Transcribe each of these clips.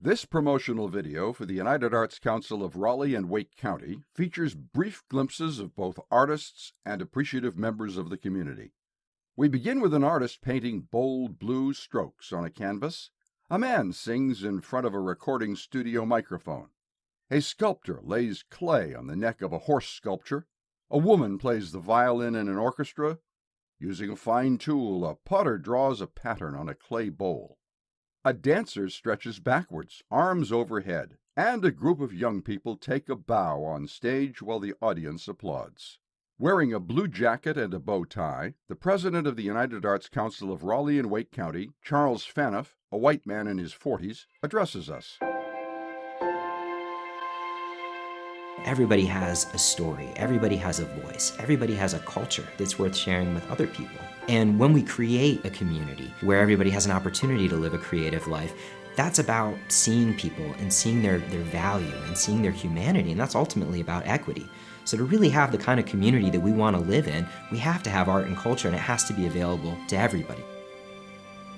This promotional video for the United Arts Council of Raleigh and Wake County features brief glimpses of both artists and appreciative members of the community. We begin with an artist painting bold blue strokes on a canvas. A man sings in front of a recording studio microphone. A sculptor lays clay on the neck of a horse sculpture. A woman plays the violin in an orchestra. Using a fine tool, a potter draws a pattern on a clay bowl. A dancer stretches backwards, arms overhead, and a group of young people take a bow on stage while the audience applauds. Wearing a blue jacket and a bow tie, the president of the United Arts Council of Raleigh and Wake County, Charles Phaneuf, a white man in his 40s, addresses us. Everybody has a story, everybody has a voice, everybody has a culture that's worth sharing with other people. And when we create a community where everybody has an opportunity to live a creative life, that's about seeing people and seeing their value and seeing their humanity, and that's ultimately about equity. So to really have the kind of community that we want to live in, we have to have art and culture, and it has to be available to everybody.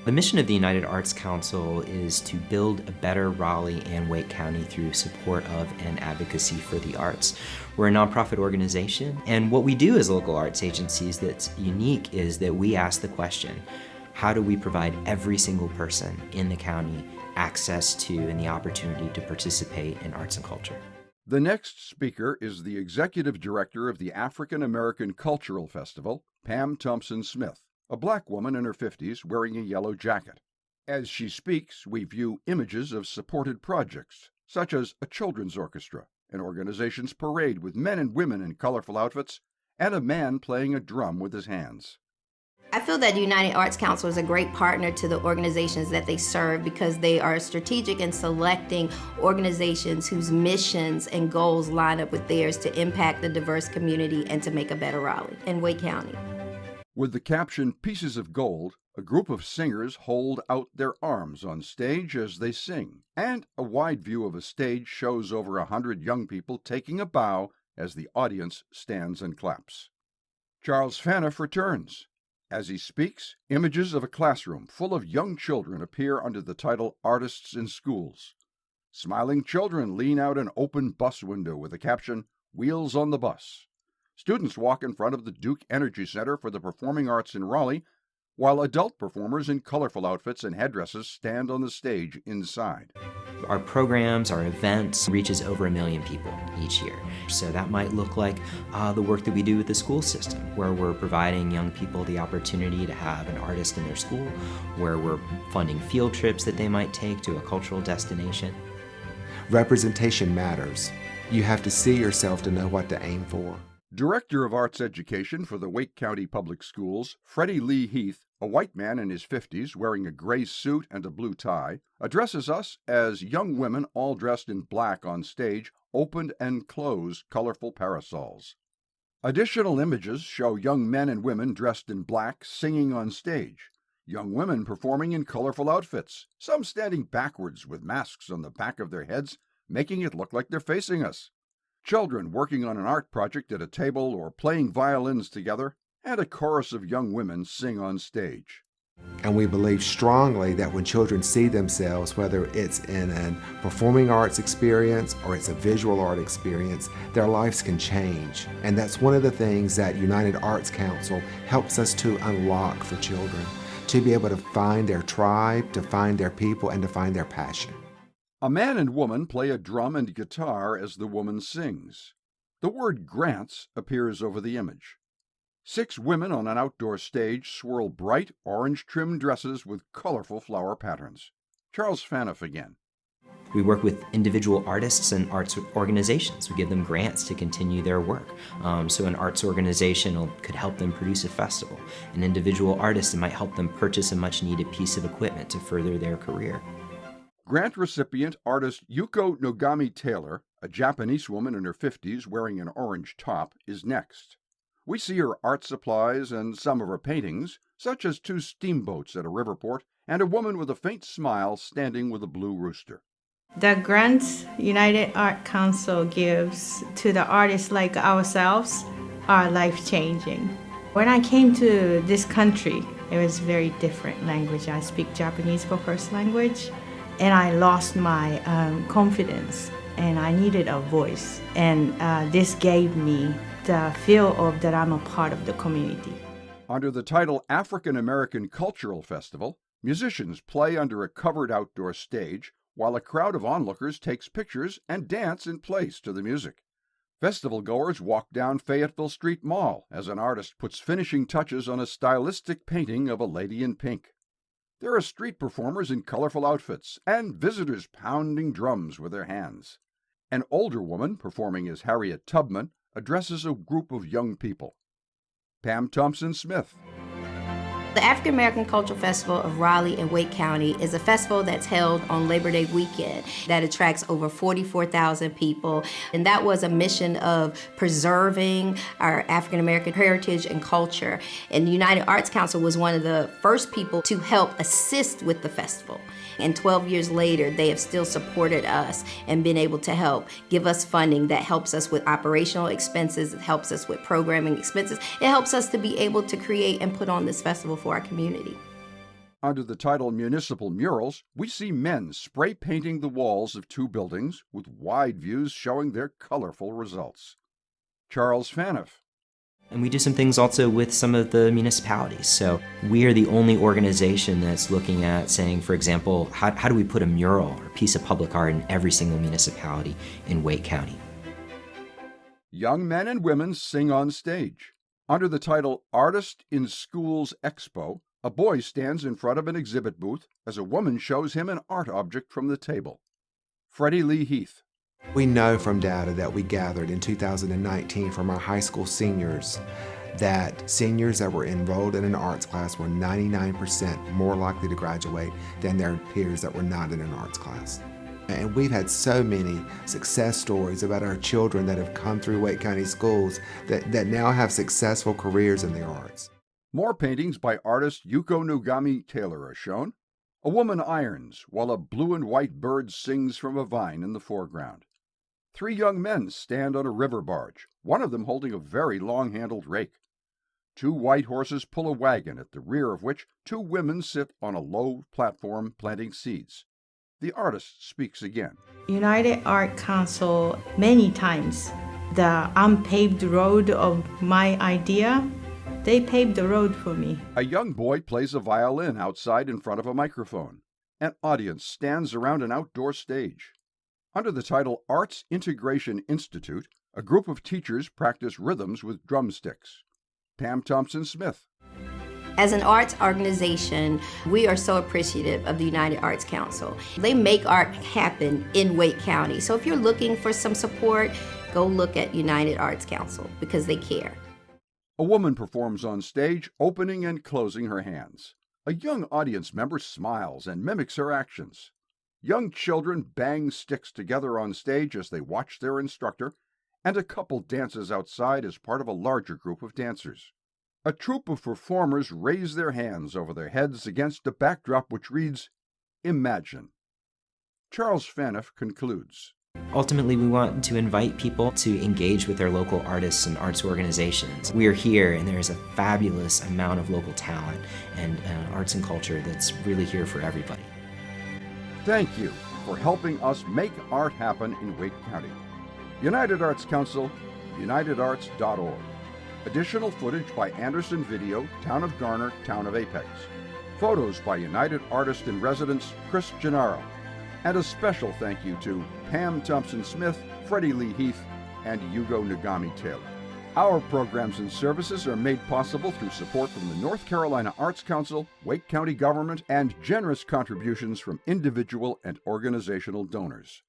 The mission of the United Arts Council is to build a better Raleigh and Wake County through support of and advocacy for the arts. We're a nonprofit organization, and what we do as local arts agencies that's unique is that we ask the question, how do we provide every single person in the county access to and the opportunity to participate in arts and culture? The next speaker is the executive director of the African American Cultural Festival, Pam Thompson-Smith, a black woman in her 50s wearing a yellow jacket. As she speaks, we view images of supported projects, such as a children's orchestra, an organization's parade with men and women in colorful outfits, and a man playing a drum with his hands. I feel that United Arts Council is a great partner to the organizations that they serve because they are strategic in selecting organizations whose missions and goals line up with theirs to impact the diverse community and to make a better Raleigh and Wake County. With the caption "Pieces of Gold," a group of singers hold out their arms on stage as they sing, and a wide view of a stage shows over 100 young people taking a bow as the audience stands and claps. Charles Phaneuf returns. As he speaks, images of a classroom full of young children appear under the title Artists in Schools. Smiling children lean out an open bus window with the caption, "Wheels on the Bus." Students walk in front of the Duke Energy Center for the Performing Arts in Raleigh, while adult performers in colorful outfits and headdresses stand on the stage inside. Our programs, our events reaches over 1 million people each year. So that might look like the work that we do with the school system, where we're providing young people the opportunity to have an artist in their school, where we're funding field trips that they might take to a cultural destination. Representation matters. You have to see yourself to know what to aim for. Director of Arts Education for the Wake County Public Schools, Freddie Lee Heath, a white man in his 50s wearing a gray suit and a blue tie, addresses us as young women all dressed in black on stage opened and closed colorful parasols. Additional images show young men and women dressed in black singing on stage, young women performing in colorful outfits, some standing backwards with masks on the back of their heads, making it look like they're facing us. Children working on an art project at a table or playing violins together, and a chorus of young women sing on stage. And we believe strongly that when children see themselves, whether it's in a performing arts experience or it's a visual art experience, their lives can change. And that's one of the things that United Arts Council helps us to unlock for children, to be able to find their tribe, to find their people, and to find their passion. A man and woman play a drum and guitar as the woman sings. The word grants appears over the image. 6 women on an outdoor stage swirl bright orange-trimmed dresses with colorful flower patterns. Charles Phaneuf again. We work with individual artists and arts organizations. We give them grants to continue their work. So an arts organization could help them produce a festival. An individual artist might help them purchase a much-needed piece of equipment to further their career. Grant recipient artist Yuko Nogami Taylor, a Japanese woman in her 50s wearing an orange top, is next. We see her art supplies and some of her paintings, such as 2 steamboats at a riverport and a woman with a faint smile standing with a blue rooster. The grants United Art Council gives to the artists like ourselves are life-changing. When I came to this country, it was a very different language. I speak Japanese for first language. and I lost my confidence, and I needed a voice. And this gave me the feel of that I'm a part of the community. Under the title African American Cultural Festival, musicians play under a covered outdoor stage while a crowd of onlookers takes pictures and dance in place to the music. Festival goers walk down Fayetteville Street Mall as an artist puts finishing touches on a stylistic painting of a lady in pink. There are street performers in colorful outfits and visitors pounding drums with their hands. An older woman, performing as Harriet Tubman, addresses a group of young people. Pam Thompson-Smith. The African American Cultural Festival of Raleigh and Wake County is a festival that's held on Labor Day weekend that attracts over 44,000 people. And that was a mission of preserving our African American heritage and culture. And the United Arts Council was one of the first people to help assist with the festival. And 12 years later, they have still supported us and been able to help give us funding that helps us with operational expenses, it helps us with programming expenses, it helps us to be able to create and put on this festival for our community. Under the title Municipal Murals, we see men spray painting the walls of two buildings with wide views showing their colorful results. Charles Faniff. And we do some things also with some of the municipalities. So we are the only organization that's looking at saying, for example, how do we put a mural or a piece of public art in every single municipality in Wake County? Young men and women sing on stage. Under the title Artist in Schools Expo, a boy stands in front of an exhibit booth as a woman shows him an art object from the table. Freddie Lee Heath. We know from data that we gathered in 2019 from our high school seniors that seniors that were enrolled in an arts class were 99% more likely to graduate than their peers that were not in an arts class. And we've had so many success stories about our children that have come through Wake County schools that now have successful careers in the arts. More paintings by artist Yuko Nogami Taylor are shown. A woman irons while a blue and white bird sings from a vine in the foreground. Three young men stand on a river barge, one of them holding a very long-handled rake. Two white horses pull a wagon at the rear of which two women sit on a low platform planting seeds. The artist speaks again. United Art Council, many times, the unpaved road of my idea, they paved the road for me. A young boy plays a violin outside in front of a microphone. An audience stands around an outdoor stage. Under the title Arts Integration Institute, a group of teachers practice rhythms with drumsticks. Pam Thompson-Smith. As an arts organization, we are so appreciative of the United Arts Council. They make art happen in Wake County. So if you're looking for some support, go look at United Arts Council because they care. A woman performs on stage, opening and closing her hands. A young audience member smiles and mimics her actions. Young children bang sticks together on stage as they watch their instructor, and a couple dances outside as part of a larger group of dancers. A troupe of performers raise their hands over their heads against a backdrop which reads, Imagine. Charles Faniff concludes. Ultimately, we want to invite people to engage with their local artists and arts organizations. We are here, and there is a fabulous amount of local talent and arts and culture that's really here for everybody. Thank you for helping us make art happen in Wake County. United Arts Council, unitedarts.org. Additional footage by Anderson Video, Town of Garner, Town of Apex. Photos by United Artist-in-Residence Chris Gennaro. And a special thank you to Pam Thompson-Smith, Freddie Lee Heath, and Yuko Nogami Taylor. Our programs and services are made possible through support from the North Carolina Arts Council, Wake County government, and generous contributions from individual and organizational donors.